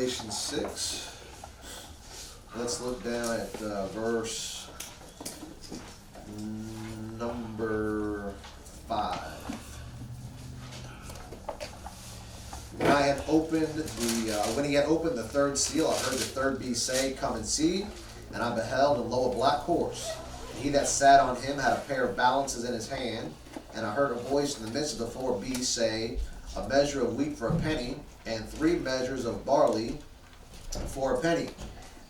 Revelation 6. Let's look down at verse number 5. When he had opened the third seal, I heard the third beast say, "Come and see." And I beheld, and lo, a black horse. And he that sat on him had a pair of balances in his hand. And I heard a voice in the midst of the four beasts say, "A measure of wheat for a penny, and 3 measures of barley for a penny.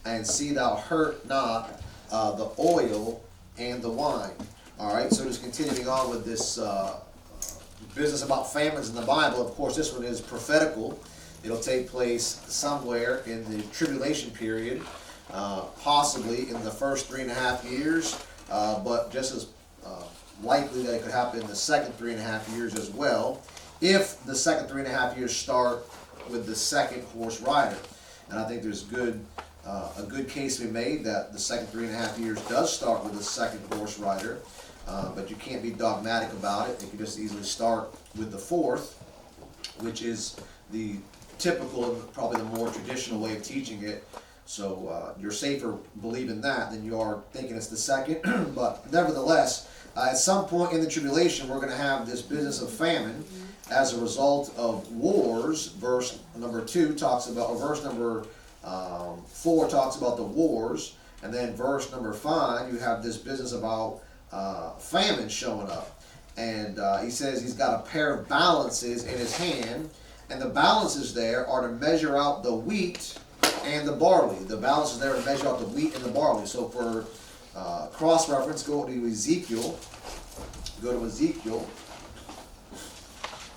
And see thou hurt not the oil and the wine." All right, so just continuing on with this business about famines in the Bible. Of course, this one is prophetical. It'll take place somewhere in the tribulation period, possibly in the first 3.5 years, but just as likely that it could happen in the second 3.5 years as well, if the second 3.5 years start with the second horse rider. And I think there's a good case to be made that the second 3.5 years does start with the second horse rider, but you can't be dogmatic about it. You can just easily start with the fourth, which is the typical and probably the more traditional way of teaching it. So you're safer believing that than you are thinking it's the second. But nevertheless, at some point in the tribulation, we're going to have this business of famine as a result of wars. Verse number 2 talks about, or verse number 4 talks about the wars, and then verse number 5, you have this business about famine showing up. And he says he's got a pair of balances in his hand, and the balances there are to measure out the wheat and the barley. The balances there are to measure out the wheat and the barley. So for cross-reference, go to Ezekiel. Go to Ezekiel,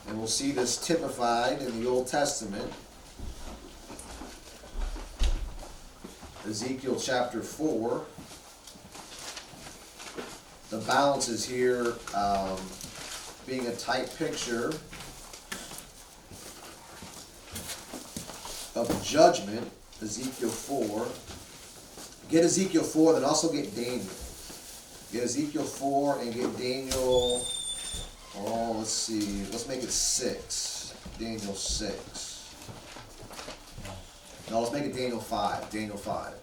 and we'll see this typified in the Old Testament. Ezekiel chapter 4. The balances here being a type picture of judgment. Ezekiel 4. Get Ezekiel 4, then also get Daniel. Get Ezekiel 4 and get Daniel, let's see, let's make it 6. Daniel 6. No, let's make it Daniel 5. Daniel 5.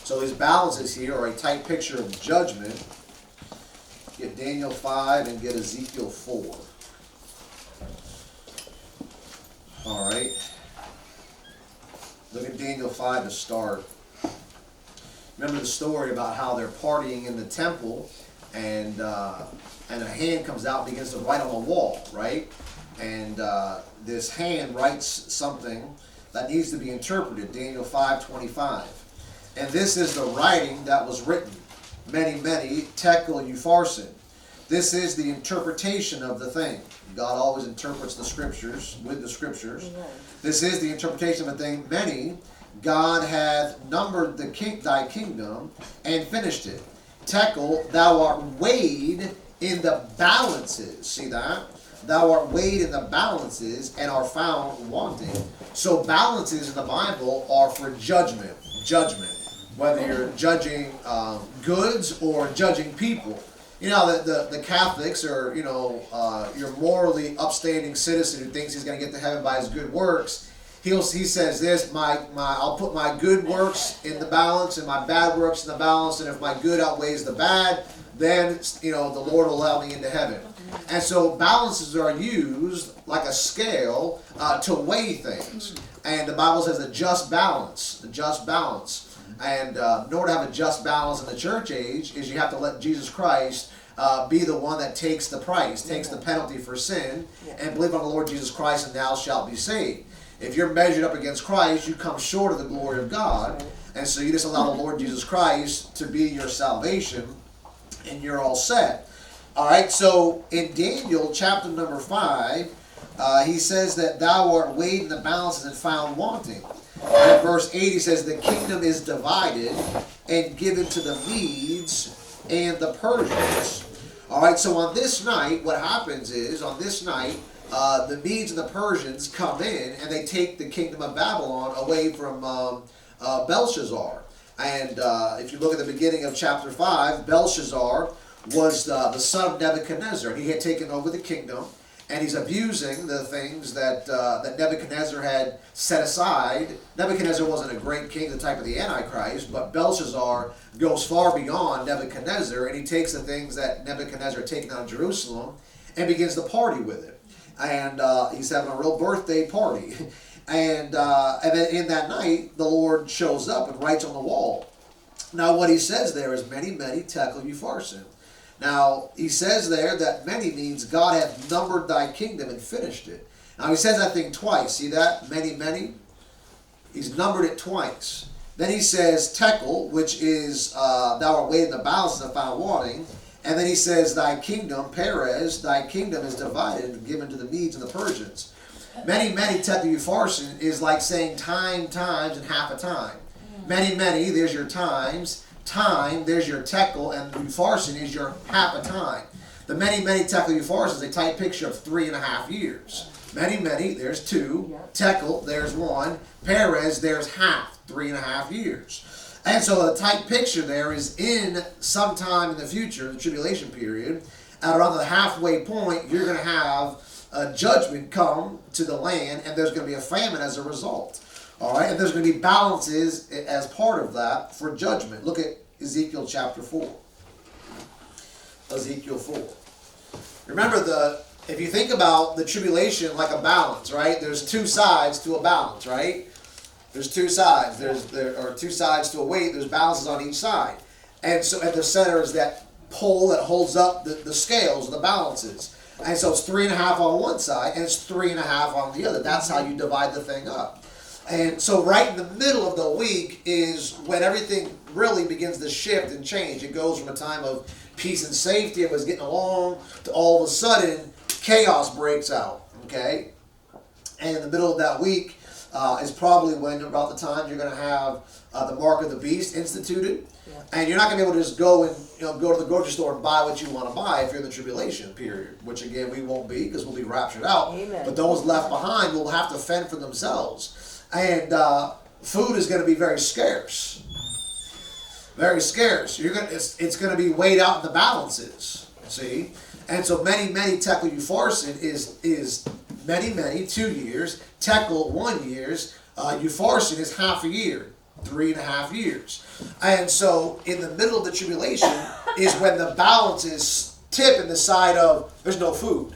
So these balances here are a type picture of judgment. Get Daniel 5 and get Ezekiel 4. All right. Look at Daniel 5 to start. Remember the story about how they're partying in the temple, and a hand comes out and begins to write on the wall, right? And this hand writes something that needs to be interpreted. Daniel 5:25. And this is the writing that was written. Many, many, tekel upharsin. This is the interpretation of the thing. God always interprets the scriptures with the scriptures. This is the interpretation of a thing. Many, God hath numbered thy kingdom and finished it. Tekel, thou art weighed in the balances. See that? Thou art weighed in the balances and are found wanting. So balances in the Bible are for judgment. Judgment. Whether you're judging goods or judging people. You know, the Catholics are, your morally upstanding citizen who thinks he's going to get to heaven by his good works. He says this, I'll put my good works in the balance and my bad works in the balance, and if my good outweighs the bad, then, the Lord will allow me into heaven. And so balances are used like a scale to weigh things. And the Bible says a just balance, a just balance. And in order to have a just balance in the church age is you have to let Jesus Christ be the one that takes the price, takes the penalty for sin, and believe on the Lord Jesus Christ and thou shalt be saved. If you're measured up against Christ, you come short of the glory of God. And so you just allow the Lord Jesus Christ to be your salvation, and you're all set. All right, so in Daniel chapter number 5, he says that thou art weighed in the balances and found wanting. And in verse 8 he says the kingdom is divided and given to the Medes and the Persians. All right, so on this night, what happens is, on this night, the Medes and the Persians come in and they take the kingdom of Babylon away from Belshazzar. And if you look at the beginning of chapter 5, Belshazzar was the son of Nebuchadnezzar. He had taken over the kingdom, and he's abusing the things that that Nebuchadnezzar had set aside. Nebuchadnezzar wasn't a great king, the type of the Antichrist, but Belshazzar goes far beyond Nebuchadnezzar, and he takes the things that Nebuchadnezzar had taken out of Jerusalem and begins to party with it. And he's having a real birthday party. And then in that night, the Lord shows up and writes on the wall. Now what he says there is, many, many tekel upharsin. Now, he says there that many means God hath numbered thy kingdom and finished it. Now, he says that thing twice. See that? Many, many. He's numbered it twice. Then he says tekel, which is thou art weighed in the balance and found wanting. And then he says thy kingdom, Perez, thy kingdom is divided and given to the Medes and the Persians. Many, many tekel upharsin is like saying time, times, and half a time. Many, many, there's your times. Time, there's your tekel, and upharsin is your half a time. The many, many tekel upharsin is a type picture of 3.5 years. Many, many, there's 2. Tekel, there's 1. Perez, there's half, 3.5 years. And so the type picture there is in sometime in the future, the tribulation period, at around the halfway point, you're going to have a judgment come to the land, and there's going to be a famine as a result. All right, and there's going to be balances as part of that for judgment. Look at Ezekiel chapter 4. Ezekiel 4. Remember, if you think about the tribulation like a balance, right? There's 2 sides to a balance, right? There's 2 sides. There are 2 sides to a weight. There's balances on each side. And so at the center is that pole that holds up the scales, the balances. And so it's 3.5 on one side, and it's 3.5 on the other. That's how you divide the thing up. And so right in the middle of the week is when everything really begins to shift and change. It goes from a time of peace and safety, it was getting along, to all of a sudden chaos breaks out, okay? And in the middle of that week is probably when about the time you're going to have the mark of the beast instituted. Yeah. And you're not going to be able to just go and go to the grocery store and buy what you want to buy if you're in the tribulation period, which again we won't be because we'll be raptured out. Amen. But those left behind will have to fend for themselves. And food is going to be very scarce. Very scarce. It's going to be weighed out in the balances. See? And so many, many tekel upharsin is many, many, 2 years. Tekel, 1 year. Upharsin is half a year, 3.5 years. And so in the middle of the tribulation is when the balances tip in the side of there's no food.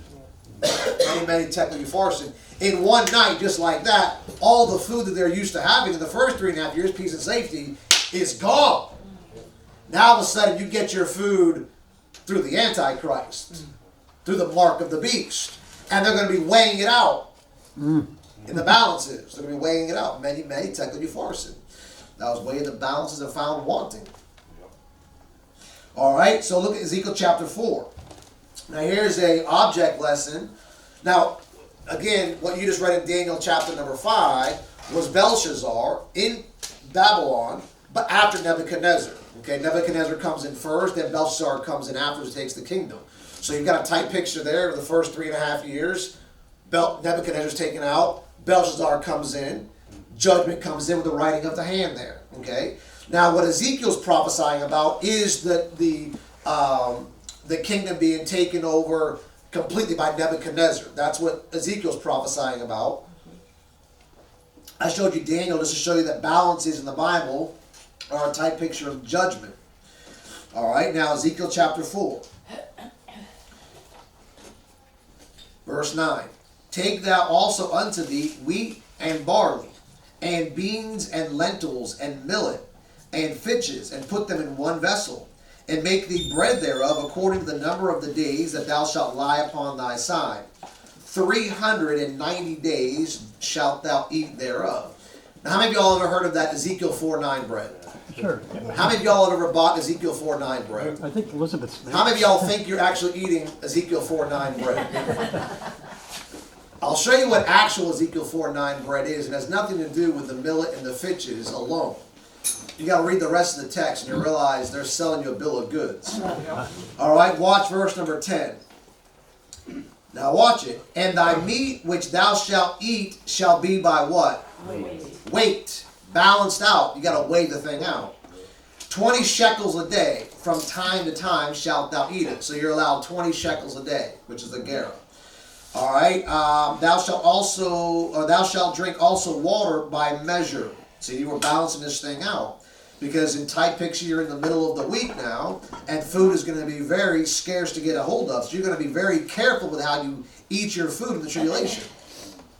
Many, many tekel upharsin. In one night, just like that, all the food that they're used to having in the first 3.5 years, peace and safety, is gone. Now all of a sudden you get your food through the Antichrist, through the mark of the beast. And they're going to be weighing it out in the balances. They're going to be weighing it out. Many, many tekel upharsin. That was weighing the balances and found wanting. All right, so look at Ezekiel chapter 4. Now here's an object lesson. Now, again, what you just read in Daniel chapter number 5 was Belshazzar in Babylon, but after Nebuchadnezzar. Okay, Nebuchadnezzar comes in first, then Belshazzar comes in afterwards, takes the kingdom. So you've got a tight picture there of the first 3.5 years. Nebuchadnezzar's taken out, Belshazzar comes in, judgment comes in with the writing of the hand there. Okay, now what Ezekiel's prophesying about is that the kingdom being taken over completely by Nebuchadnezzar. That's what Ezekiel's prophesying about. I showed you Daniel just to show you that balances in the Bible are a type picture of judgment. All right, now Ezekiel chapter 4. Verse 9. Take thou also unto thee wheat and barley, and beans and lentils and millet, and fitches, and put them in one vessel, and make thee bread thereof according to the number of the days that thou shalt lie upon thy side. 390 days shalt thou eat thereof. Now, how many of y'all ever heard of that Ezekiel 4:9 bread? Sure. How many of y'all have ever bought Ezekiel 4:9 bread? I think Elizabeth's. How many of y'all think you're actually eating Ezekiel 4:9 bread? I'll show you what actual Ezekiel 4:9 bread is. It has nothing to do with the millet and the fitches alone. You got to read the rest of the text and you realize they're selling you a bill of goods. All right, watch verse number 10. Now watch it. And thy meat which thou shalt eat shall be by what? Weight. Balanced out. You got to weigh the thing out. 20 shekels a day. From time to time shalt thou eat it. So you're allowed 20 shekels a day, which is a gerah. All right. Thou shalt drink also water by measure. See, we're balancing this thing out. Because in type picture, you're in the middle of the week now, and food is going to be very scarce to get a hold of. So you're going to be very careful with how you eat your food in the tribulation.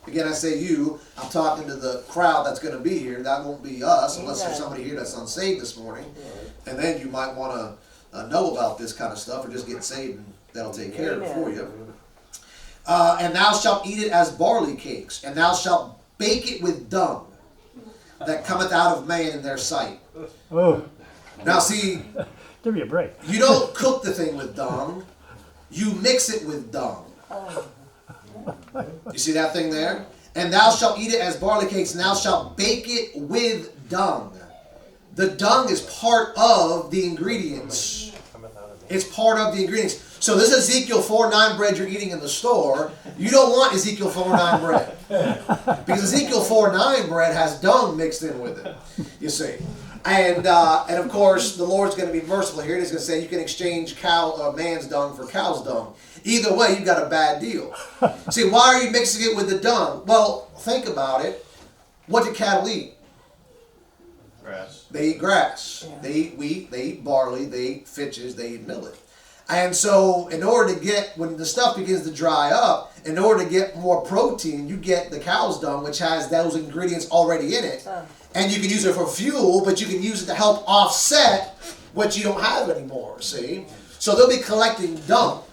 Again, I say you, I'm talking to the crowd that's going to be here. That won't be us, unless there's somebody here that's unsaved this morning. And then you might want to know about this kind of stuff, or just get saved, and that'll take care of it for you. And thou shalt eat it as barley cakes, and thou shalt bake it with dung that cometh out of man in their sight. Oh. Now see, give me a break. You don't cook the thing with dung, you mix it with dung. You see that thing there? And thou shalt eat it as barley cakes, and thou shalt bake it with dung. The dung is part of the ingredients. It's part of the ingredients. So this Ezekiel 4:9 bread you're eating in the store, you don't want Ezekiel 4:9 bread. Because Ezekiel 4:9 bread has dung mixed in with it, you see. And of course, the Lord's going to be merciful here. He's going to say you can exchange man's dung for cow's dung. Either way, you've got a bad deal. See, why are you mixing it with the dung? Well, think about it. What do cattle eat? Grass. They eat grass. Yeah. They eat wheat. They eat barley. They eat fitches. They eat millet. And so, in order to get, when the stuff begins to dry up, in order to get more protein, you get the cow's dung, which has those ingredients already in it. And you can use it for fuel, but you can use it to help offset what you don't have anymore, see? So they'll be collecting dung.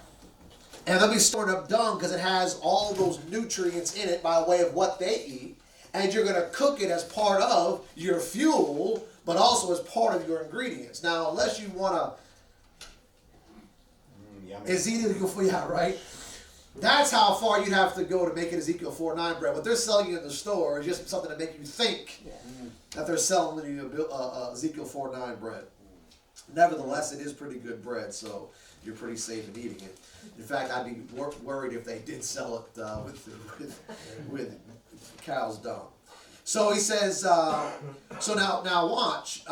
And they'll be storing up dung because it has all those nutrients in it by way of what they eat. And you're going to cook it as part of your fuel, but also as part of your ingredients. Now, unless you want to... Ezekiel, yeah, right? That's how far you'd have to go to make it Ezekiel 4:9 bread. What they're selling you in the store is just something to make you think that they're selling you Ezekiel 4:9 bread. Nevertheless, it is pretty good bread, so you're pretty safe in eating it. In fact, I'd be worried if they did sell it with cow's dung. So he says, so now watch.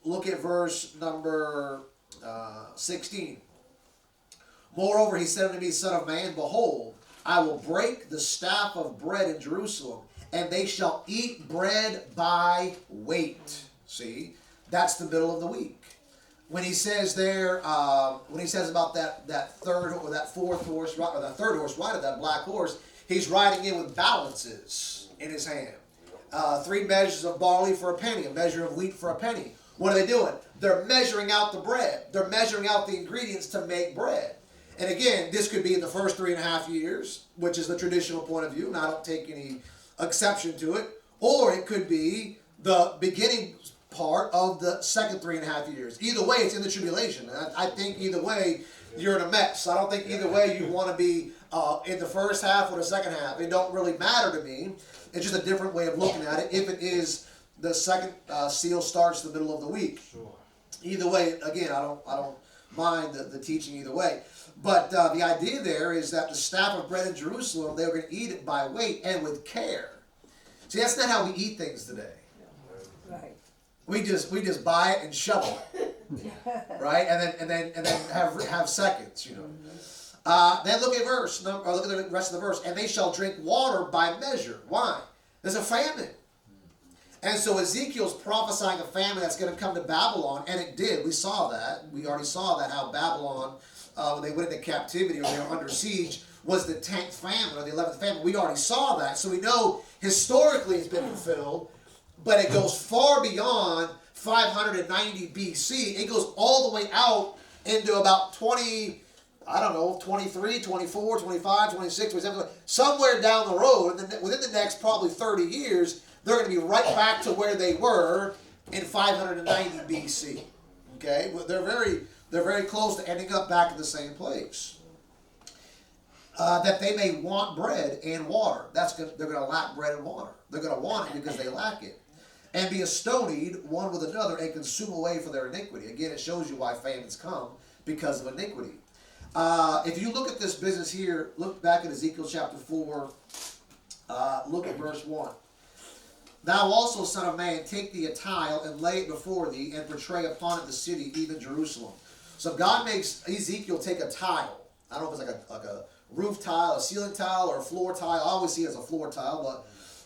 Look at verse number 16. Moreover, he said unto me, Son of man, behold, I will break the staff of bread in Jerusalem, and they shall eat bread by weight. See, that's the middle of the week. When he says there, when he says about that third or that fourth horse, or that third horse riding that black horse, he's riding in with balances in his hand. 3 measures of barley for a penny, a measure of wheat for a penny. What are they doing? They're measuring out the bread. They're measuring out the ingredients to make bread. And again, this could be in the first 3.5 years, which is the traditional point of view, and I don't take any exception to it. Or it could be the beginning part of the second 3.5 years. Either way, it's in the tribulation. I think either way, you're in a mess. I don't think either way you want to be in the first half or the second half. It don't really matter to me. It's just a different way of looking at it. If it is the second seal starts the middle of the week. Either way, again, I don't mind the teaching either way. But the idea there is that the staff of bread in Jerusalem, they were going to eat it by weight and with care. See, that's not how we eat things today. Right. We just buy it and shovel it, right? And then have seconds, you know. Then look at look at the rest of the verse. And they shall drink water by measure. Why? There's a famine. And so Ezekiel's prophesying a famine that's going to come to Babylon, and it did. We saw that. We already saw that, how Babylon, when they went into captivity or they were under siege, was the 10th famine or the 11th famine. We already saw that. So we know historically it's been fulfilled, but it goes far beyond 590 BC. It goes all the way out into about 23, 24, 25, 26, 27, somewhere down the road, and then within the next probably 30 years, they're going to be right back to where they were in 590 BC. Okay, well, they're very close to ending up back in the same place. That they may want bread and water. They're going to lack bread and water. They're going to want it because they lack it. And be astonied one with another and consume away for their iniquity. Again, it shows you why famines come, because of iniquity. If you look at this business here, look back at Ezekiel chapter 4, look at verse 1. Thou also, son of man, take thee a tile and lay it before thee and portray upon it the city, even Jerusalem. So God makes Ezekiel take a tile. I don't know if it's like a roof tile, a ceiling tile, or a floor tile. I always see it as a floor tile,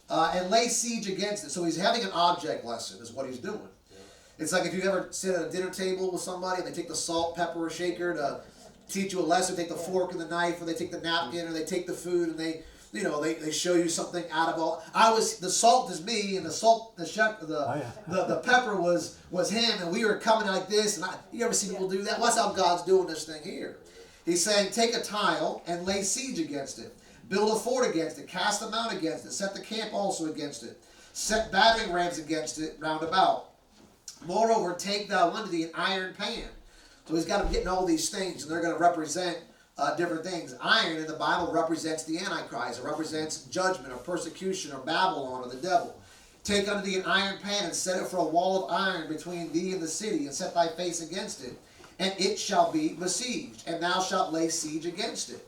but and lay siege against it. So he's having an object lesson, is what he's doing. It's like if you ever sit at a dinner table with somebody and they take the salt, pepper, or shaker to teach you a lesson, take the fork and the knife, or they take the napkin, or they take the food and they show you something out of all. The salt is me, and the pepper was him, and we were coming like this. And you ever see people do that? Well, that's how God's doing this thing here. He's saying, take a tile and lay siege against it. Build a fort against it. Cast a mount against it. Set the camp also against it. Set battering rams against it round about. Moreover, take thou unto thee an iron pan. So he's got him getting all these things, and they're going to represent different things. Iron in the Bible represents the Antichrist. It represents judgment or persecution or Babylon or the devil. Take unto thee an iron pan and set it for a wall of iron between thee and the city, and set thy face against it. And it shall be besieged, and thou shalt lay siege against it.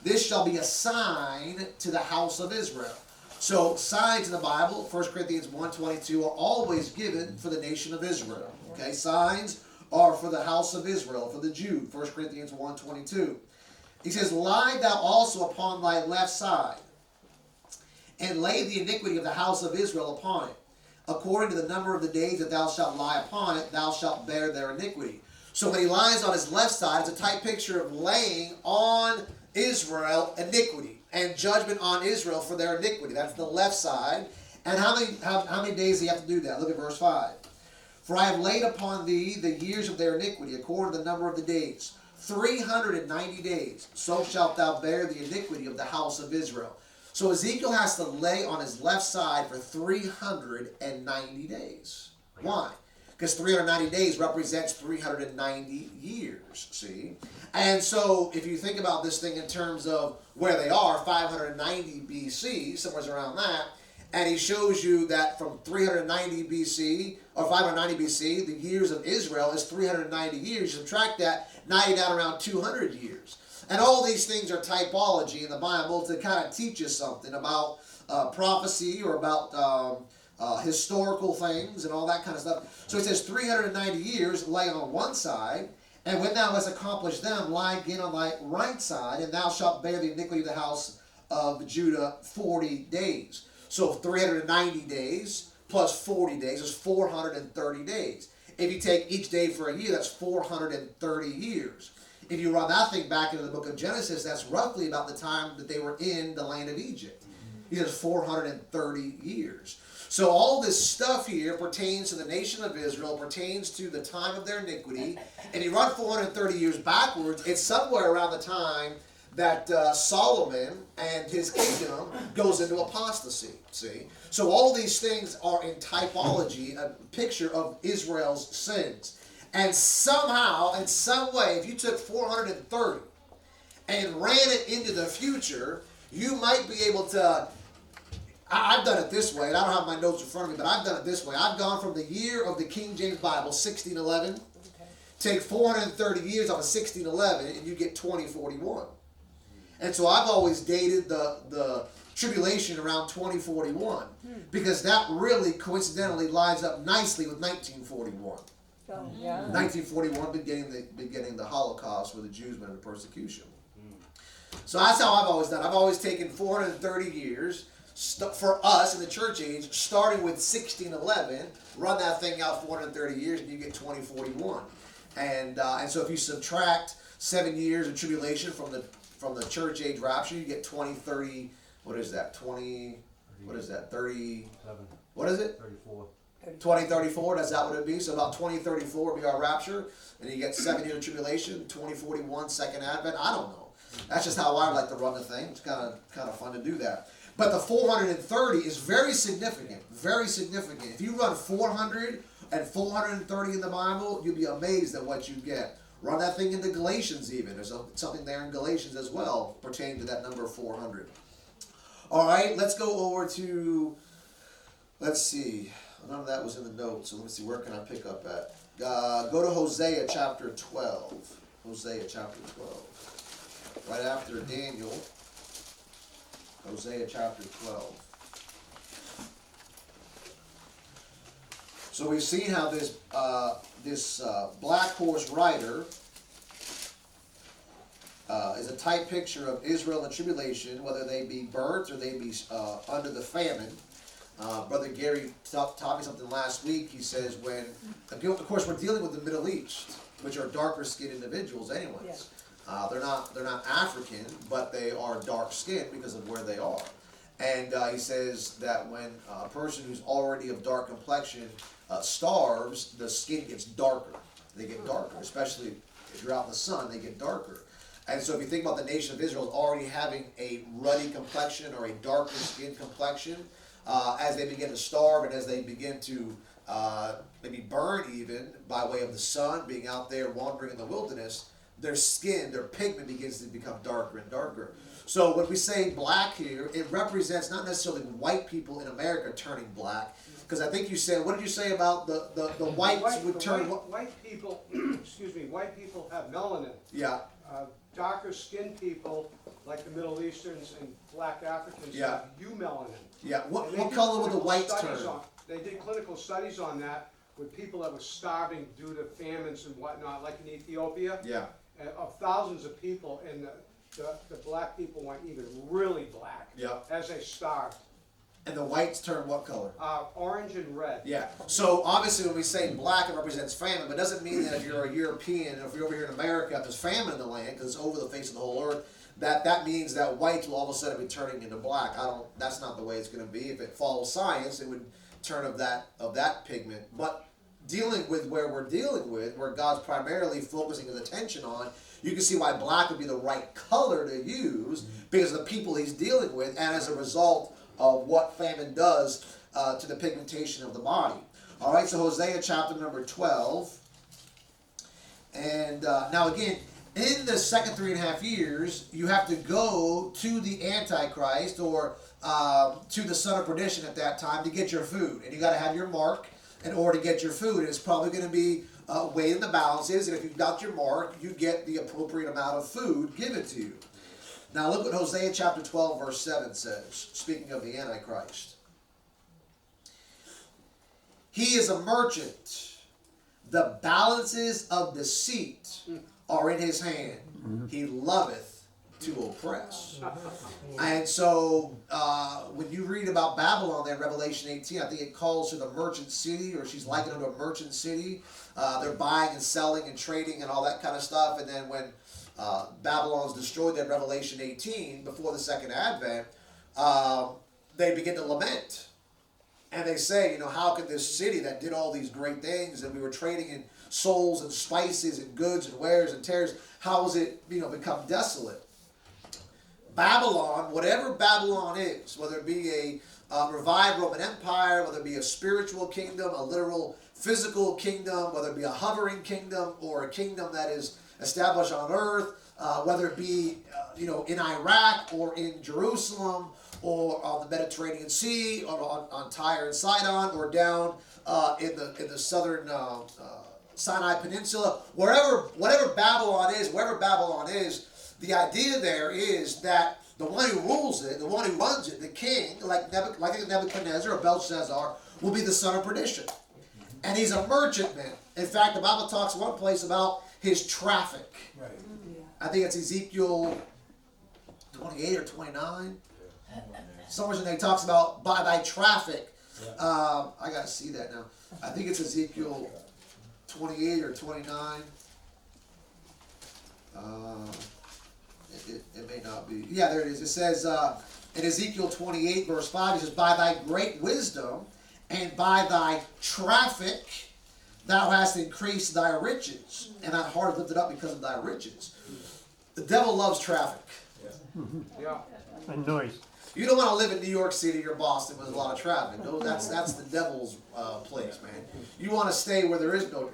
This shall be a sign to the house of Israel. So signs in the Bible, 1 Corinthians 1:22, are always given for the nation of Israel. Okay, signs are for the house of Israel, for the Jew, 1 Corinthians 1:22. He says, lie thou also upon thy left side, and lay the iniquity of the house of Israel upon it. According to the number of the days that thou shalt lie upon it, thou shalt bear their iniquity. So when he lies on his left side, it's a type picture of laying on Israel iniquity and judgment on Israel for their iniquity. That's the left side. And how many days do you have to do that? Look at verse 5. For I have laid upon thee the years of their iniquity, according to the number of the days. 390 days. So shalt thou bear the iniquity of the house of Israel. So Ezekiel has to lay on his left side for 390 days. Why? Because 390 days represents 390 years, see? And so if you think about this thing in terms of where they are, 590 BC, somewhere around that, and he shows you that from 390 BC, or 590 BC, the years of Israel is 390 years. You subtract that, now you're down around 200 years. And all these things are typology in the Bible to kind of teach you something about prophecy or about historical things and all that kind of stuff. So it says 390 years lay on one side, and when thou hast accomplished them, lie again on thy right side, and thou shalt bear the iniquity of the house of Judah 40 days. So 390 days plus 40 days is 430 days. If you take each day for a year, that's 430 years. If you run that thing back into the book of Genesis, that's roughly about the time that they were in the land of Egypt. He says 430 years. So all this stuff here pertains to the nation of Israel, pertains to the time of their iniquity. And you run 430 years backwards, it's somewhere around the time that Solomon and his kingdom goes into apostasy. See? So all these things are in typology, a picture of Israel's sins. And somehow, in some way, if you took 430 and ran it into the future, you might be able to... I've done it this way, and I don't have my notes in front of me, but I've done it this way. I've gone from the year of the King James Bible, 1611, take 430 years off of 1611, and you get 2041. And so I've always dated the tribulation around 2041, because that really coincidentally lines up nicely with 1941. Oh, yeah. 1941 beginning the Holocaust, where the Jews went into persecution. So that's how I've always done. I've always taken 430 years for us in the church age, starting with 1611, run that thing out 430 years, and you get 2041. And so if you subtract 7 years of tribulation from the church age rapture, you get 2030. What is that? 20. What is that? 30. What is it? 34. 2034. That's that what it would be. So about 2034 would be our rapture, and you get 7 years of tribulation, 2041 second advent. I don't know. That's just how I like to run the thing. It's kind of fun to do that. But the 430 is very significant, very significant. If you run 400 and 430 in the Bible, you'll be amazed at what you get. Run that thing into Galatians even. There's something there in Galatians as well pertaining to that number 400. All right, let's go over to, let's see. None of that was in the notes, so let me see, where can I pick up at? Go to Hosea chapter 12. Hosea chapter 12. Right after Daniel. Hosea chapter 12. So we've seen how this black horse rider is a type picture of Israel in tribulation, whether they be burnt or they be under the famine. Brother Gary taught me something last week. He says when, of course, we're dealing with the Middle East, which are darker skinned individuals anyways. They're not African, but they are dark skinned because of where they are. And he says that when a person who's already of dark complexion starves, the skin gets darker. They get darker, especially if you're out in the sun, they get darker. And so if you think about the nation of Israel already having a ruddy complexion or a darker skin complexion, as they begin to starve and as they begin to maybe burn even by way of the sun, being out there wandering in the wilderness, their skin, their pigment begins to become darker and darker. So when we say black here, it represents not necessarily white people in America turning black, because I think you said, what did you say about the whites would turn... White people, excuse me, white people have melanin. Yeah. Darker skinned people, like the Middle Easterns and black Africans, Yeah. have eumelanin. Yeah, And what they did color would the clinical whites studies turn? They did clinical studies on that with people that were starving due to famines and whatnot, like in Ethiopia. Yeah. Of thousands of people, and the black people went even really black Yeah. as they starved. And the whites turn what color? Orange and red. Yeah. So obviously when we say black, it represents famine, but it doesn't mean that if you're a European, and if you're over here in America, if there's famine in the land, because it's over the face of the whole earth, that means that whites will all of a sudden be turning into black. That's not the way it's going to be. If it follows science, it would turn of that pigment. But dealing with where we're dealing with, where God's primarily focusing his attention on, you can see why black would be the right color to use because of the people he's dealing with, and as a result of what famine does to the pigmentation of the body. All right, so Hosea chapter number 12. And now again, in the second 3.5 years, you have to go to the Antichrist or to the son of perdition at that time to get your food. And you got to have your mark in order to get your food. And it's probably going to be weighed in the balances. And if you've got your mark, you get the appropriate amount of food given to you. Now look what Hosea chapter 12 verse 7 says, speaking of the Antichrist. He is a merchant. The balances of deceit are in his hand. He loveth to oppress. And so when you read about Babylon there in Revelation 18, I think it calls her the merchant city, or she's likened to a merchant city. They're buying and selling and trading and all that kind of stuff. And then when Babylon's destroyed in Revelation 18, before the second advent, they begin to lament. And they say, how could this city that did all these great things, and we were trading in souls and spices and goods and wares and tears, how has it become desolate? Babylon, whatever Babylon is, whether it be a revived Roman Empire, whether it be a spiritual kingdom, a literal physical kingdom, whether it be a hovering kingdom or a kingdom that is established on earth, whether it be in Iraq or in Jerusalem or on the Mediterranean Sea or on Tyre and Sidon or down in the southern Sinai Peninsula, whatever Babylon is, the idea there is that the one who rules it, the one who runs it, the king, like Nebuchadnezzar or Belshazzar, will be the son of perdition. And he's a merchantman. In fact, the Bible talks one place about his traffic. Right. I think it's Ezekiel 28 or 29. Somewhere in there he talks about by thy traffic. I got to see that now. I think it's Ezekiel 28 or 29. It may not be. Yeah, there it is. It says in Ezekiel 28 verse 5, it says, by thy great wisdom and by thy traffic thou hast increased thy riches, and thy heart is lifted up because of thy riches. The devil loves traffic. Yeah. And noise. You don't want to live in New York City or Boston with a lot of traffic. No, that's the devil's place, man. You want to stay where there is no,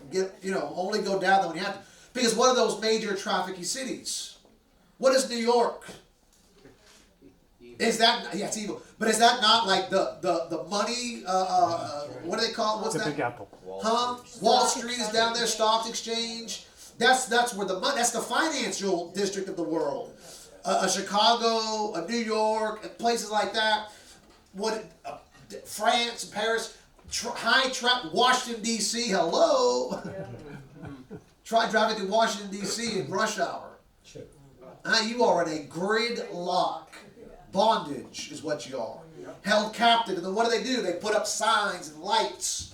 only go down there when you have to. Because what are those major trafficy cities? What is New York? Is that, yeah, it's evil. But is that not like the money, what do they call it? What's The that? Big Apple. Wall Street is down there, stock exchange. That's where the money, that's the financial district of the world. A Chicago, a New York, places like that. France, Paris, Washington D.C. Hello. Try driving to Washington D.C. in rush hour. You are in a gridlock. Bondage is what you are. Held captive. And then what do? They put up signs and lights.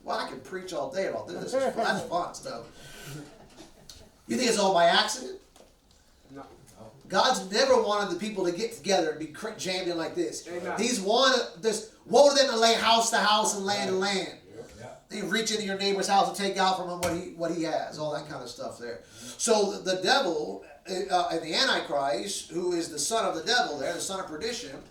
Well, I can preach all day about this. That's fun stuff. You think it's all by accident? No. God's never wanted the people to get together and be jammed in like this. Amen. He's wanted this. Woe to them to lay house to house and land to land. They reach into your neighbor's house and take out from him what he has, all that kind of stuff there. So the devil and the Antichrist, who is the son of the devil there, the son of perdition,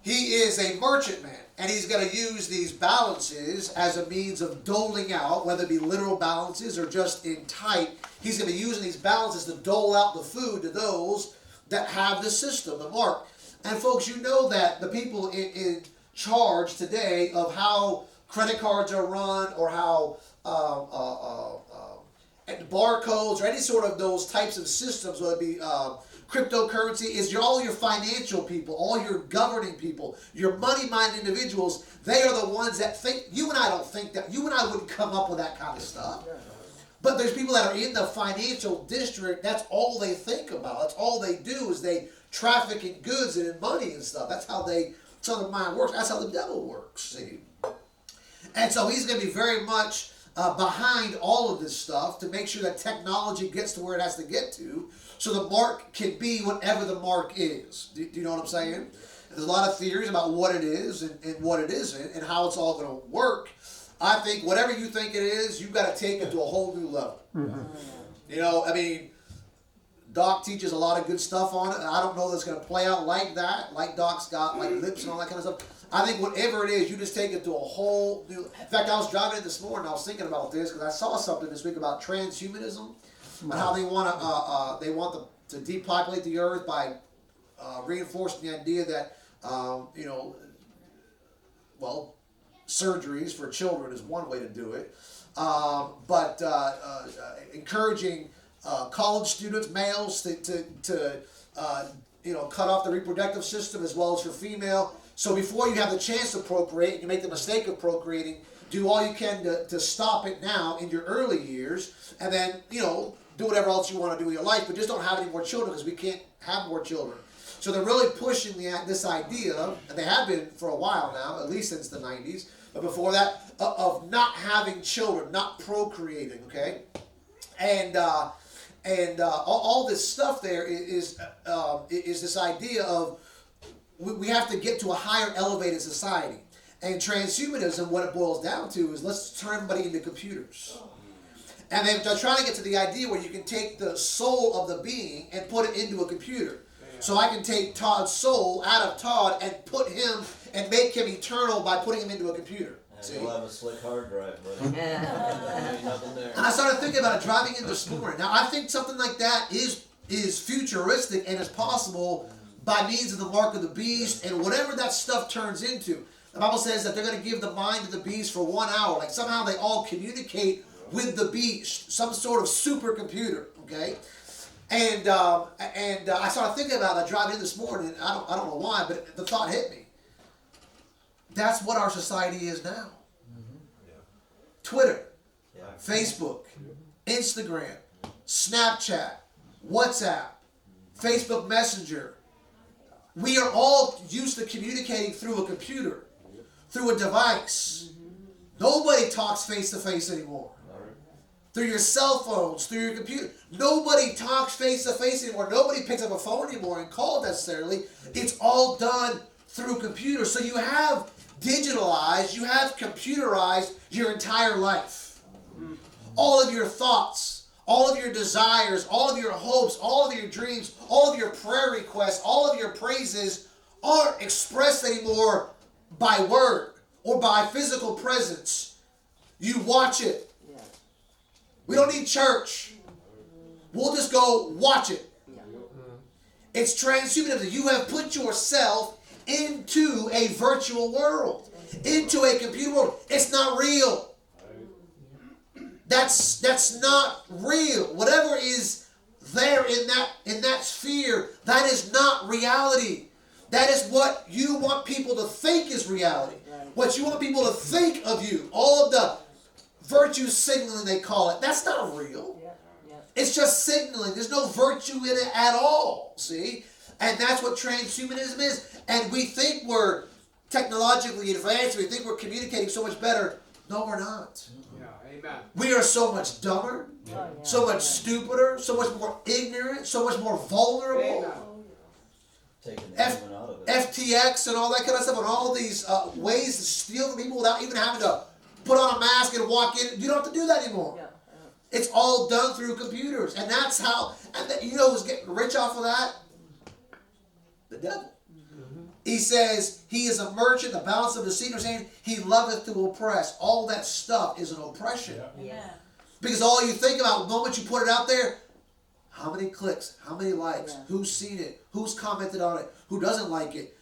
he is a merchantman, and he's going to use these balances as a means of doling out, whether it be literal balances or just in type. He's going to be using these balances to dole out the food to those that have the system, the mark. And folks, you know that the people in charge today of how credit cards are run, or how barcodes, or any sort of those types of systems, whether it be cryptocurrency, is all your financial people, all your governing people, your money-minded individuals. They are the ones that think. You and I don't think that. You and I wouldn't come up with that kind of stuff. But there's people that are in the financial district. That's all they think about. That's all they do, is they traffic in goods and in money and stuff. That's how the mind works. That's how the devil works. See. And so he's going to be very much behind all of this stuff to make sure that technology gets to where it has to get to, so the mark can be whatever the mark is. Do you know what I'm saying? And there's a lot of theories about what it is and what it isn't and how it's all going to work. I think whatever you think it is, you've got to take it to a whole new level. Mm-hmm. You know, I mean, Doc teaches a lot of good stuff on it, and I don't know that it's going to play out like that, like Doc's got, like lips and all that kind of stuff. I think whatever it is, you just take it to a whole new... In fact, I was driving in this morning, I was thinking about this, because I saw something this week about transhumanism, and how they want to depopulate the earth by reinforcing the idea that, surgeries for children is one way to do it, but encouraging college students, males, to cut off the reproductive system as well as for female. So before you have the chance to procreate, and you make the mistake of procreating, do all you can to stop it now in your early years, and then, do whatever else you want to do with your life, but just don't have any more children, because we can't have more children. So they're really pushing this idea, and they have been for a while now, at least since the 90s, but before that, of not having children, not procreating, okay? And all this stuff there is this idea of we have to get to a higher elevated society. And transhumanism, what it boils down to is, let's turn everybody into computers. And they're trying to get to the idea where you can take the soul of the being and put it into a computer. So I can take Todd's soul out of Todd and put him and make him eternal by putting him into a computer. And you'll have a slick hard drive, buddy. Nothing there. And I started thinking about it driving in this morning. Now, I think something like that is futuristic and is possible by means of the mark of the beast and whatever that stuff turns into. The Bible says that they're going to give the mind of the beast for 1 hour. Like somehow they all communicate with the beast, some sort of supercomputer, okay? And I started thinking about that driving in this morning. And I don't know why, but the thought hit me. That's what our society is now. Mm-hmm. Yeah. Twitter, Facebook, Instagram, Snapchat, WhatsApp, Facebook Messenger. We are all used to communicating through a computer, through a device. Nobody talks face to face anymore. Through your cell phones, through your computer. Nobody talks face to face anymore. Nobody picks up a phone anymore and calls necessarily. It's all done through computers. So you have digitalized, you have computerized your entire life. All of your thoughts, all of your desires, all of your hopes, all of your dreams, all of your prayer requests, all of your praises aren't expressed anymore by word or by physical presence. You watch it. We don't need church. We'll just go watch it. It's transhumanism. You have put yourself into a virtual world, into a computer world. It's not real. That's not real. Whatever is there in that sphere, that is not reality. That is what you want people to think is reality. What you want people to think of you. All of the virtue signaling, they call it. That's not real. It's just signaling. There's no virtue in it at all, see? And that's what transhumanism is. And we think we're technologically advanced. We think we're communicating so much better. No, we're not. Yeah, amen. We are so much dumber, so much stupider, so much more ignorant, so much more vulnerable. Amen. Taking the human out of it. FTX and all that kind of stuff, and all these ways to steal from people without even having to put on a mask and walk in. You don't have to do that anymore. It's all done through computers, and that's how. And you know who's getting rich off of that? The devil. He says he is a merchant, the balance of deceit, saying he loveth to oppress. All that stuff is an oppression. Because all you think about, the moment you put it out there, how many clicks, how many likes, who's seen it, who's commented on it, who doesn't like it.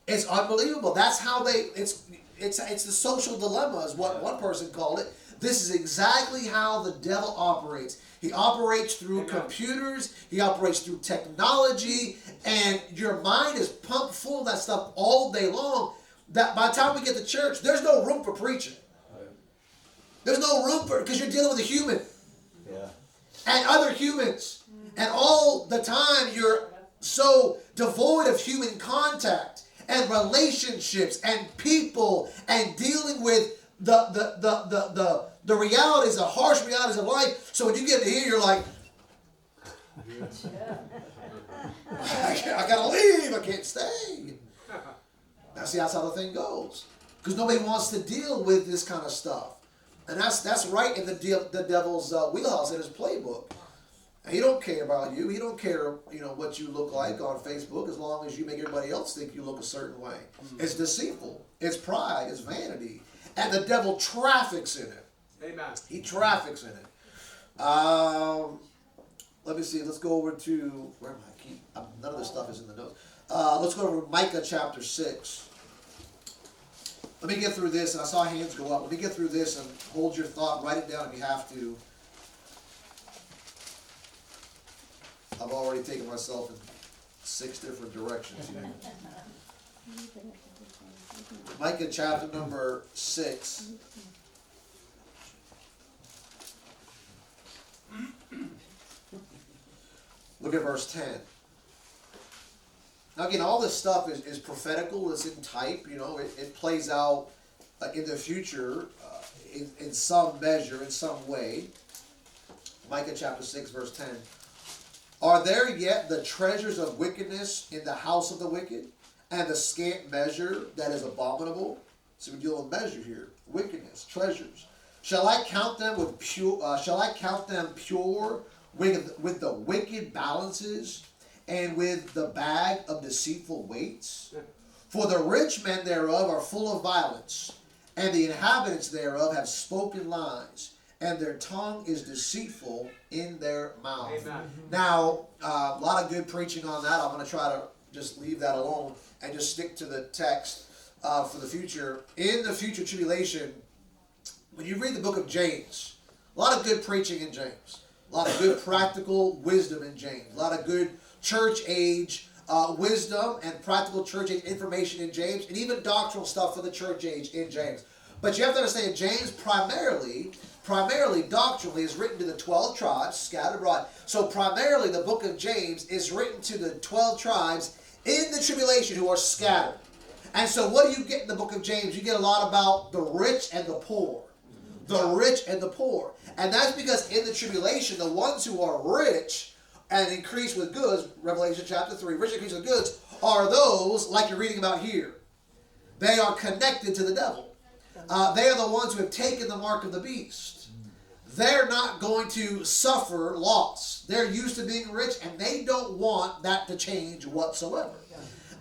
It's unbelievable. That's how it's the social dilemma is what one person called it. This is exactly how the devil operates. He operates through computers, he operates through technology, and your mind is pumped full of that stuff all day long, that by the time we get to church, there's no room for preaching. There's no room for it, because you're dealing with a human. And other humans. And all the time you're so devoid of human contact and relationships and people and dealing with the realities, the harsh realities of life. So when you get to here, you're like, I gotta leave, I can't stay. Now see, that's how the thing goes. Because nobody wants to deal with this kind of stuff. And that's right in the devil's wheelhouse, in his playbook. And he don't care about you. He don't care, what you look like on Facebook, as long as you make everybody else think you look a certain way. It's deceitful. It's pride. It's vanity. And the devil traffics in it. Amen. He traffics in it. Let me see. Let's go over to, where am I? None of this stuff is in the notes. Let's go over to Micah chapter 6. Let me get through this, and I saw hands go up. Let me get through this and hold your thought. Write it down if you have to. I've already taken myself in 6 different directions here. Micah chapter number 6. Look at verse 10. Now again, all this stuff is prophetical, it's in type, it plays out in the future in some measure, in some way. Micah chapter 6 verse 10. Are there yet the treasures of wickedness in the house of the wicked, and the scant measure that is abominable? So we deal with measure here, wickedness, treasures. Shall I count them pure with the wicked balances, and with the bag of deceitful weights? For the rich men thereof are full of violence, and the inhabitants thereof have spoken lies, and their tongue is deceitful in their mouth. Amen. Now, a lot of good preaching on that. I'm going to try to just leave that alone and just stick to the text for the future. In the future tribulation, when you read the book of James, a lot of good preaching in James. A lot of good practical wisdom in James. A lot of good church age wisdom and practical church age information in James, and even doctrinal stuff for the church age in James. But you have to understand, James primarily doctrinally is written to the 12 tribes scattered abroad. So primarily the book of James is written to the 12 tribes in the tribulation who are scattered. And so what do you get in the book of James? You get a lot about the rich and the poor. The rich and the poor. And that's because in the tribulation, the ones who are rich and increase with goods, Revelation chapter 3, rich and increase with goods, are those, like you're reading about here. They are connected to the devil. They are the ones who have taken the mark of the beast. They're not going to suffer loss. They're used to being rich, and they don't want that to change whatsoever.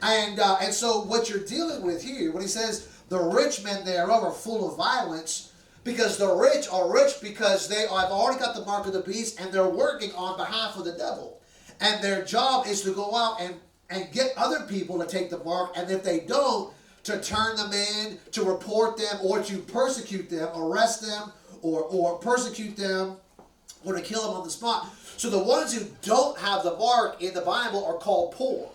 And so what you're dealing with here, when he says the rich men thereof are full of violence, because the rich are rich because they have already got the mark of the beast, and they're working on behalf of the devil. And their job is to go out and get other people to take the mark, and if they don't, to turn them in, to report them, or to persecute them, arrest them, or persecute them, or to kill them on the spot. So the ones who don't have the mark in the Bible are called poor.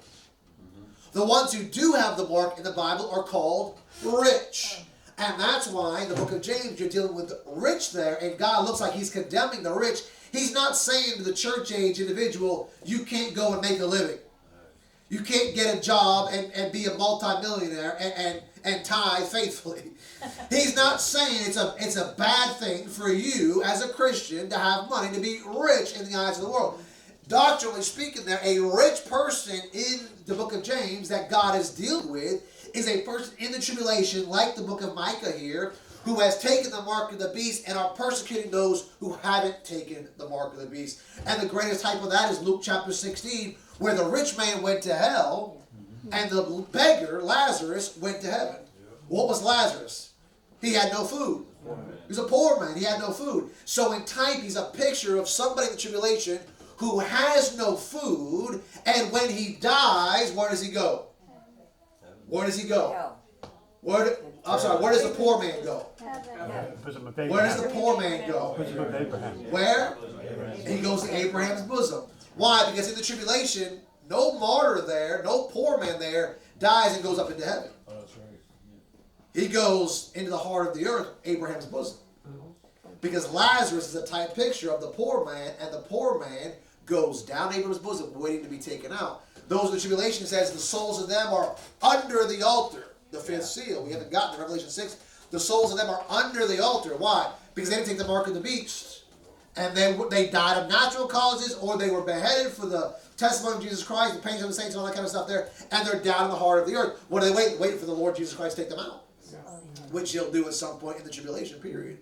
The ones who do have the mark in the Bible are called rich. And that's why in the book of James, you're dealing with the rich there, and God looks like he's condemning the rich. He's not saying to the church age individual, you can't go and make a living. You can't get a job and be a multimillionaire and tithe faithfully. He's not saying it's a bad thing for you as a Christian to have money, to be rich in the eyes of the world. Doctrinally speaking, there, a rich person in the book of James that God is dealing with is a person in the tribulation, like the book of Micah here, who has taken the mark of the beast and are persecuting those who haven't taken the mark of the beast. And the greatest type of that is Luke chapter 16, where the rich man went to hell and the beggar, Lazarus, went to heaven. What was Lazarus? He had no food. He was a poor man. He had no food. So in type, he's a picture of somebody in the tribulation who has no food, and when he dies, where does he go? Where does he go? Where does the poor man go? Where does the poor man go? Where? He goes to Abraham's bosom. Why? Because in the tribulation, no martyr there, no poor man there dies and goes up into heaven. He goes into the heart of the earth, Abraham's bosom. Because Lazarus is a type picture of the poor man, and the poor man goes down Abraham's bosom, waiting to be taken out. Those in the tribulation says the souls of them are under the altar, the fifth seal. We haven't gotten to Revelation 6. The souls of them are under the altar. Why? Because they didn't take the mark of the beast. And they died of natural causes, or they were beheaded for the testimony of Jesus Christ, the pains of the saints, and all that kind of stuff there. And they're down in the heart of the earth. What are they waiting? Waiting for the Lord Jesus Christ to take them out. Which he'll do at some point in the tribulation period.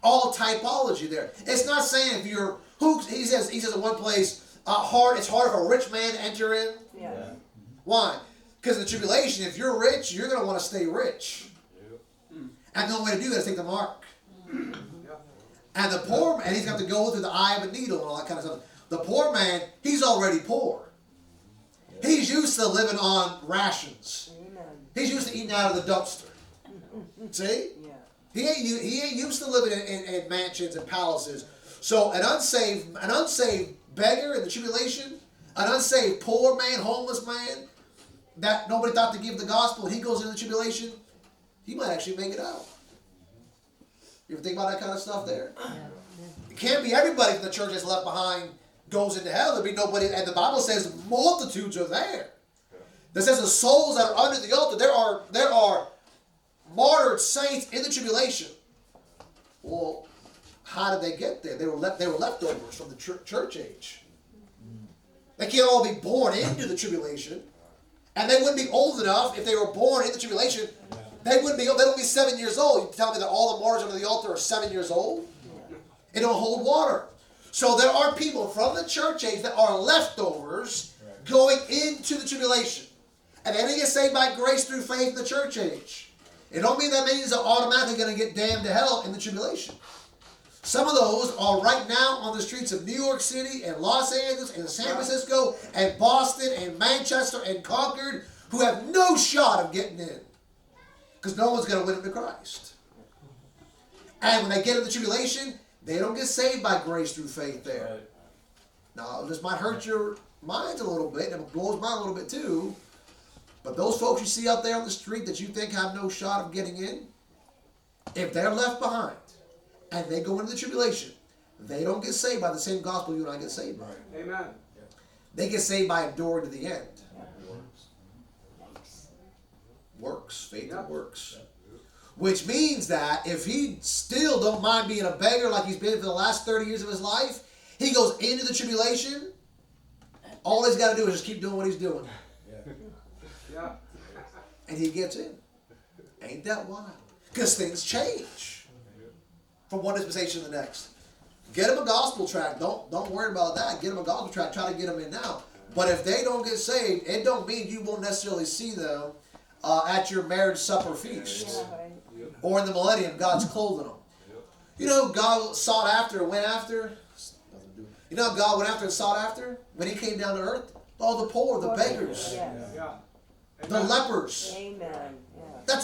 All typology there. It's not saying if you're he says in one place, it's hard for a rich man to enter in. Yeah. Why? Because in the tribulation, if you're rich, you're going to want to stay rich. And the only way to do that is take the mark. And the poor man, he's got to go through the eye of a needle and all that kind of stuff. The poor man, he's already poor. He's used to living on rations. He's used to eating out of the dumpster. See? He ain't used to living in mansions and palaces. So an unsaved beggar in the tribulation, an unsaved poor man, homeless man, that nobody thought to give the gospel, and he goes into the tribulation, he might actually make it out. You ever think about that kind of stuff there? It can't be everybody from the church that's left behind goes into hell. There'll be nobody, and the Bible says multitudes are there. That says the souls that are under the altar, there are martyred saints in the tribulation. Well, how did they get there? They were leftovers from the church age. They can't all be born into the tribulation, and they wouldn't be old enough if they were born in the tribulation. They wouldn't be. They don't be 7 years old. You tell me that all the martyrs under the altar are 7 years old? It don't hold water. So there are people from the church age that are leftovers going into the tribulation, and they only get saved by grace through faith in the church age. It don't mean that means they're automatically going to get damned to hell in the tribulation. Some of those are right now on the streets of New York City and Los Angeles and San Francisco and Boston and Manchester and Concord who have no shot of getting in. Because no one's going to win them to Christ. And when they get in the tribulation, they don't get saved by grace through faith there. Right. Now, this might hurt your minds a little bit, and it blows mine a little bit too. But those folks you see out there on the street that you think have no shot of getting in, if they're left behind and they go into the tribulation, they don't get saved by the same gospel you and I get saved by. Right. Amen. They get saved by enduring to the end. Works. Faith and works. Which means that if he still don't mind being a beggar like he's been for the last 30 years of his life, he goes into the tribulation, all he's got to do is just keep doing what he's doing. Yeah. And he gets in. Ain't that wild? Because things change from one dispensation to the next. Get him a gospel tract. Don't worry about that. Get him a gospel tract. Try to get them in now. But if they don't get saved, it don't mean you won't necessarily see them at your marriage supper feast. Or in the millennium, God's clothing them. You know who God sought after and went after? You know who God went after and sought after when he came down to earth? All the poor, the beggars, the lepers. Amen. That's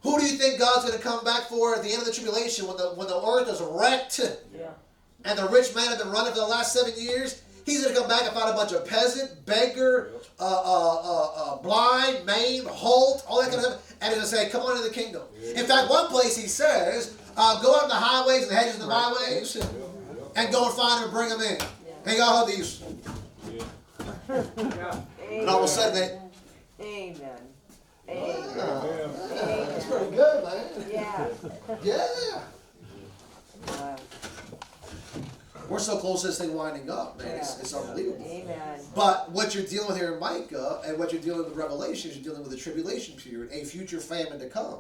who do you think God's going to come back for at the end of the tribulation when the earth is wrecked and the rich man had been running for the last 7 years? He's going to come back and find a bunch of peasant, beggar, blind, maimed, halt, all that kind of stuff, and he's going to say, come on into the kingdom. In fact, one place he says, go out in the highways and the hedges and the byways, and go and find them and bring them in. Hey, y'all have these. Yeah. And all of a sudden they... Amen. Wow. Amen. That's pretty good, man. Yeah. Yeah. Wow. We're so close to this thing winding up, man. It's unbelievable. Amen. But what you're dealing with here in Micah and what you're dealing with in Revelation is you're dealing with a tribulation period, a future famine to come.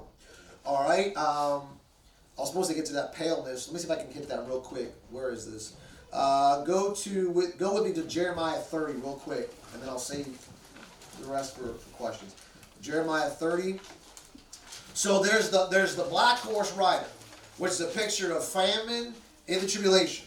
All right? I was supposed to get to that paleness. Let me see if I can hit that real quick. Where is this? Go with me to Jeremiah 30 real quick, and then I'll save the rest for questions. Jeremiah 30. So there's the black horse rider, which is a picture of famine in the tribulation.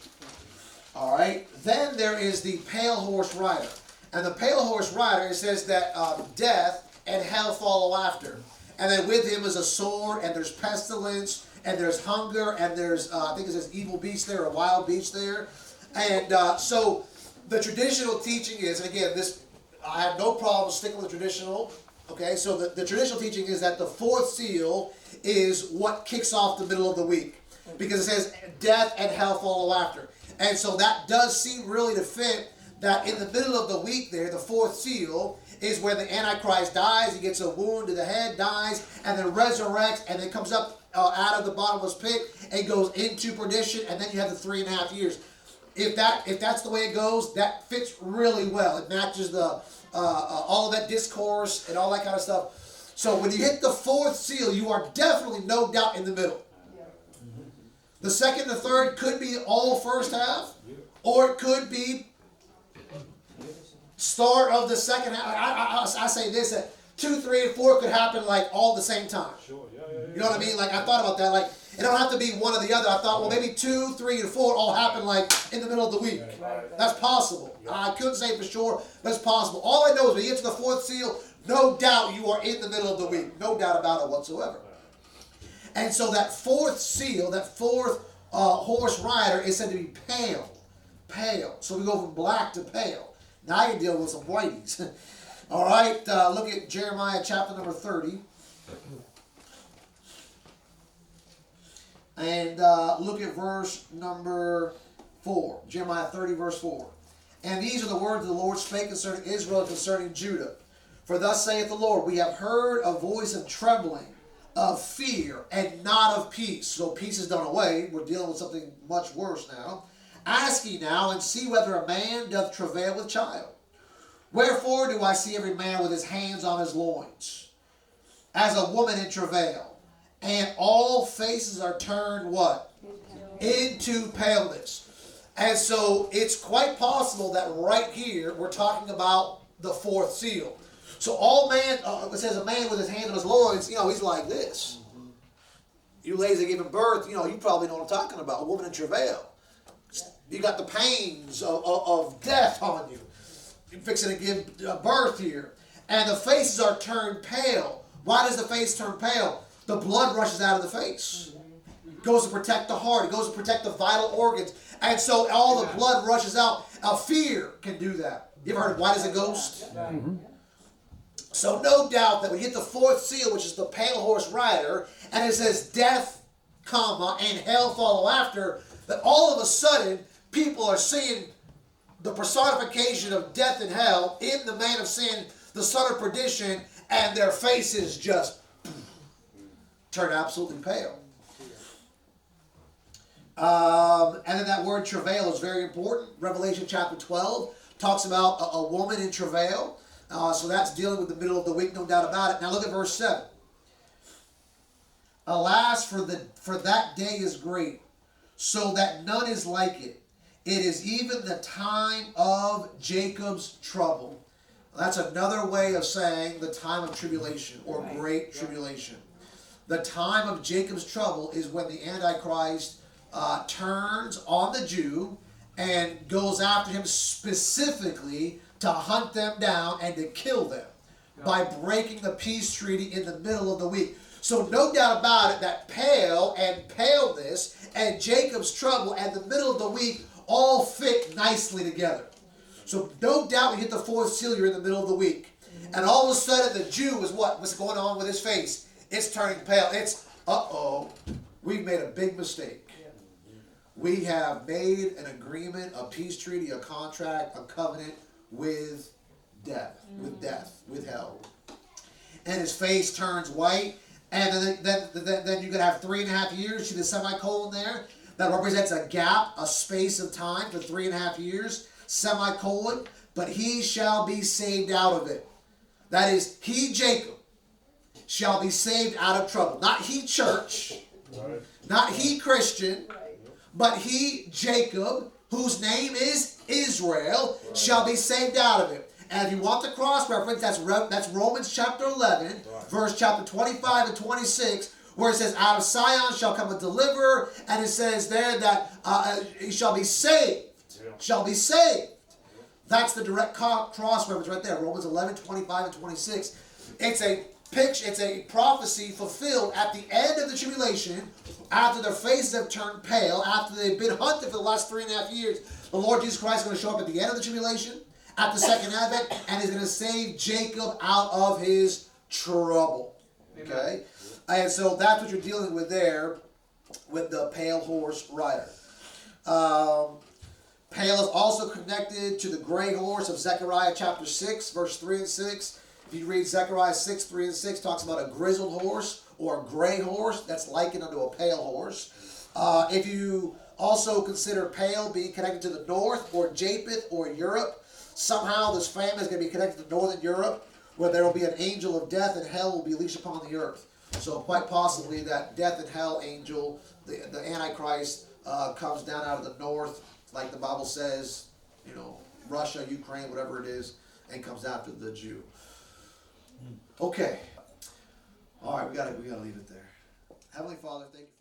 All right. Then there is the pale horse rider, and the pale horse rider, it says that death and hell follow after, and then with him is a sword, and there's pestilence, and there's hunger, and there's I think it says evil beast there, or wild beast there, and so the traditional teaching is, and again, this I have no problem sticking with the traditional. Okay, so the traditional teaching is that the fourth seal is what kicks off the middle of the week, because it says death and hell follow after. And so that does seem really to fit that in the middle of the week there, the fourth seal is where the Antichrist dies. He gets a wound to the head, dies, and then resurrects, and then comes up out of the bottomless pit and goes into perdition, and then you have the 3.5 years. If that's the way it goes, that fits really well. It matches the all of that discourse and all that kind of stuff. So when you hit the fourth seal, you are definitely no doubt in the middle. The second and the third could be all first half, or it could be start of the second half. I say this, that 2, 3, and 4 could happen like all at the same time. Sure, yeah. You know what I mean? Like I thought about that. Like it don't have to be one or the other. I thought, well, maybe 2, 3, and 4 all happen like in the middle of the week. That's possible. I couldn't say for sure, but it's possible. All I know is when you get to the fourth seal, no doubt you are in the middle of the week. No doubt about it whatsoever. And so that fourth seal, that fourth horse rider is said to be pale. Pale. So we go from black to pale. Now you're dealing with some whiteys. All right, look at Jeremiah chapter number 30. And look at verse number 4. Jeremiah 30, verse 4. And these are the words the Lord spake concerning Israel and concerning Judah. For thus saith the Lord, we have heard a voice of trembling, of fear, and not of peace. So peace is done away. We're dealing with something much worse now. Ask ye now, and see whether a man doth travail with child. Wherefore do I see every man with his hands on his loins, as a woman in travail, and all faces are turned what? Into paleness. And so it's quite possible that right here we're talking about the fourth seal. So all man, it says a man with his hand on his loins, he's like this. You ladies that giving birth, you probably know what I'm talking about. A woman in travail. You got the pains of death on you. You're fixing to give birth here. And the faces are turned pale. Why does the face turn pale? The blood rushes out of the face. It goes to protect the heart. It goes to protect the vital organs. And so all the blood rushes out. Fear can do that. You ever heard of white as a ghost? Mm-hmm. So no doubt that when you hit the fourth seal, which is the pale horse rider, and it says death, and hell follow after, that all of a sudden people are seeing the personification of death and hell in the man of sin, the son of perdition, and their faces just turn absolutely pale. And then that word travail is very important. Revelation chapter 12 talks about a woman in travail. So that's dealing with the middle of the week, no doubt about it. Now look at verse 7. Alas, for that day is great, so that none is like it. It is even the time of Jacob's trouble. That's another way of saying the time of tribulation or great tribulation. The time of Jacob's trouble is when the Antichrist turns on the Jew and goes after him specifically to hunt them down and to kill them by breaking the peace treaty in the middle of the week. So no doubt about it that pale and paleness and Jacob's trouble and the middle of the week all fit nicely together. So no doubt we hit the fourth seal, you're in the middle of the week. And all of a sudden the Jew is what? What's going on with his face? It's turning pale. It's, uh-oh, we've made a big mistake. We have made an agreement, a peace treaty, a contract, a covenant with death, with hell. And his face turns white, and then you're going to have 3.5 years. See the semicolon there? That represents a gap, a space of time for 3.5 years. Semicolon, but he shall be saved out of it. That is, he, Jacob, shall be saved out of trouble. Not he, church, not he, Christian, but he, Jacob, whose name is Israel, shall be saved out of it. And if you want the cross reference, that's Romans chapter 11, verse chapter 25 and 26, where it says, out of Sion shall come a deliverer, and it says there that he shall be saved. Shall be saved. That's the direct cross reference right there, Romans 11, 25 and 26. It's a picture, it's a prophecy fulfilled at the end of the tribulation, after their faces have turned pale, after they've been hunted for the last 3.5 years. The Lord Jesus Christ is going to show up at the end of the tribulation, at the second advent, and he's going to save Jacob out of his trouble. Okay? And so that's what you're dealing with there with the pale horse rider. Pale is also connected to the gray horse of Zechariah chapter 6, verse 3 and 6. If you read Zechariah 6, 3 and 6, talks about a grizzled horse or a gray horse that's likened unto a pale horse. If you also consider pale being connected to the north or Japheth or Europe, somehow this famine is going to be connected to northern Europe, where there will be an angel of death and hell will be leashed upon the earth. So quite possibly that death and hell angel, the Antichrist, comes down out of the north, like the Bible says, you know, Russia, Ukraine, whatever it is, and comes after the Jew. Okay. All right, we gotta leave it there. Heavenly Father, thank you.